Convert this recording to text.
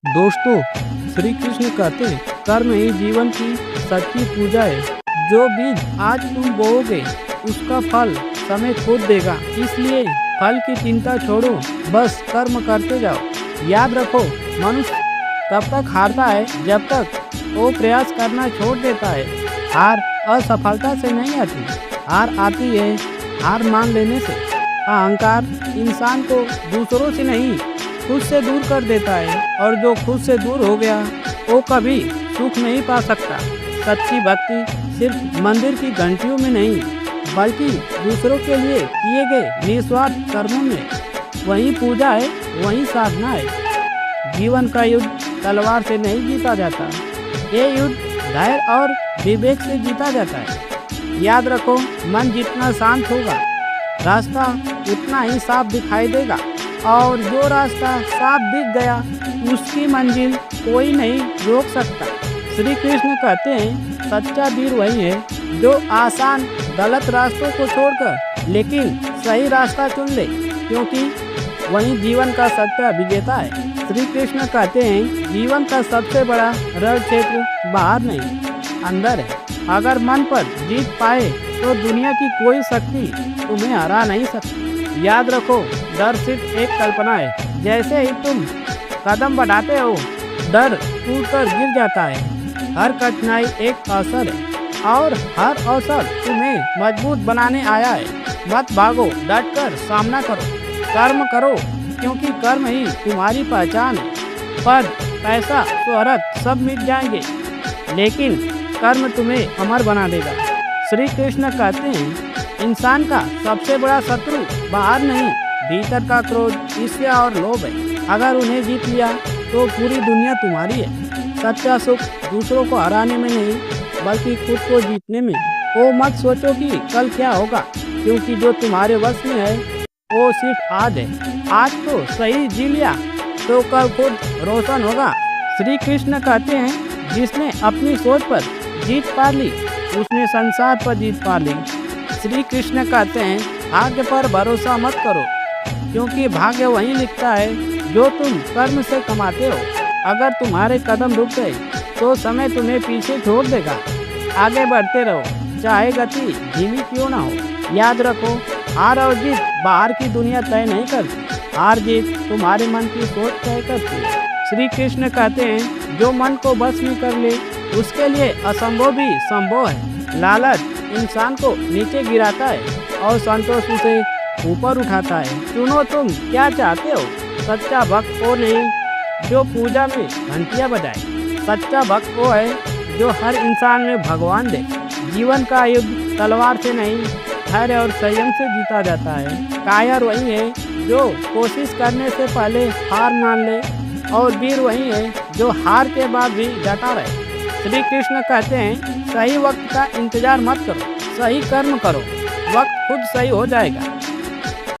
दोस्तों, श्री कृष्ण कहते हैं कर्म ही जीवन की सच्ची पूजा है। जो बीज आज तुम बोओगे उसका फल समय खुद देगा। इसलिए फल की चिंता छोड़ो, बस कर्म करते जाओ। याद रखो, मनुष्य तब तक हारता है जब तक वो प्रयास करना छोड़ देता है। हार असफलता से नहीं आती, हार आती है हार मान लेने से। अहंकार इंसान को दूसरों से नहीं खुद से दूर कर देता है, और जो खुद से दूर हो गया वो कभी सुख नहीं पा सकता। सच्ची भक्ति सिर्फ मंदिर की घंटियों में नहीं, बल्कि दूसरों के लिए किए गए निस्वार्थ कर्मों में। वही पूजा है, वही साधना है। जीवन का युद्ध तलवार से नहीं जीता जाता, ये युद्ध धैर्य और विवेक से जीता जाता है। याद रखो, मन जितना शांत होगा रास्ता उतना ही साफ दिखाई देगा, और जो रास्ता साफ दिख गया उसकी मंजिल कोई नहीं रोक सकता। श्री कृष्ण कहते हैं सच्चा वीर वही है जो आसान गलत रास्तों को छोड़कर लेकिन सही रास्ता चुन ले, क्योंकि वही जीवन का सच्चा विजेता है। श्री कृष्ण कहते हैं जीवन का सबसे बड़ा रण क्षेत्र बाहर नहीं अंदर है। अगर मन पर जीत पाए तो दुनिया की कोई शक्ति तुम्हें हरा नहीं सकती। याद रखो, डर सिर्फ एक कल्पना है। जैसे ही तुम कदम बढ़ाते हो डर टूटकर गिर जाता है। हर कठिनाई एक अवसर है, और हर अवसर तुम्हें मजबूत बनाने आया है। मत भागो, डटकर सामना करो, कर्म करो, क्योंकि कर्म ही तुम्हारी पहचान है। पद, पैसा, शोहरत सब मिट जाएंगे, लेकिन कर्म तुम्हें अमर बना देगा। श्री कृष्ण कहते हैं इंसान का सबसे बड़ा शत्रु बाहर नहीं, भीतर का क्रोध, ईर्ष्या और लोभ है। अगर उन्हें जीत लिया तो पूरी दुनिया तुम्हारी है। सच्चा सुख दूसरों को हराने में नहीं, बल्कि खुद को जीतने में। वो मत सोचो कि कल क्या होगा, क्योंकि जो तुम्हारे वश में है वो सिर्फ आज है। आज तो सही जी लिया तो कल खुद रोशन होगा। श्री कृष्ण कहते हैं जिसने अपनी सोच पर जीत पा ली उसने संसार पर जीत पा ली। श्री कृष्ण कहते हैं भाग्य पर भरोसा मत करो, क्योंकि भाग्य वही लिखता है जो तुम कर्म से कमाते हो। अगर तुम्हारे कदम रुक गए तो समय तुम्हें पीछे छोड़ देगा। आगे बढ़ते रहो, चाहे गति धीमी क्यों ना हो। याद रखो, हार और जीत बाहर की दुनिया तय नहीं करती, हार जीत तुम्हारे मन की सोच तय करती है। श्री कृष्ण कहते हैं जो मन को बस में कर ले उसके लिए असंभव भी संभव है। लालच इंसान को नीचे गिराता है और संतोष उसे ऊपर उठाता है। चुनो तुम क्या चाहते हो। सच्चा भक्त वो नहीं जो पूजा में घंटियां बजाए, सच्चा भक्त वो है जो हर इंसान में भगवान देखे। जीवन का युद्ध तलवार से नहीं, धैर्य और संयम से जीता जाता है। कायर वही है जो कोशिश करने से पहले हार मान ले, और वीर वही है जो हार के बाद भी डटा रहे। श्री कृष्ण कहते हैं सही वक्त का इंतजार मत करो, सही कर्म करो, वक्त खुद सही हो जाएगा।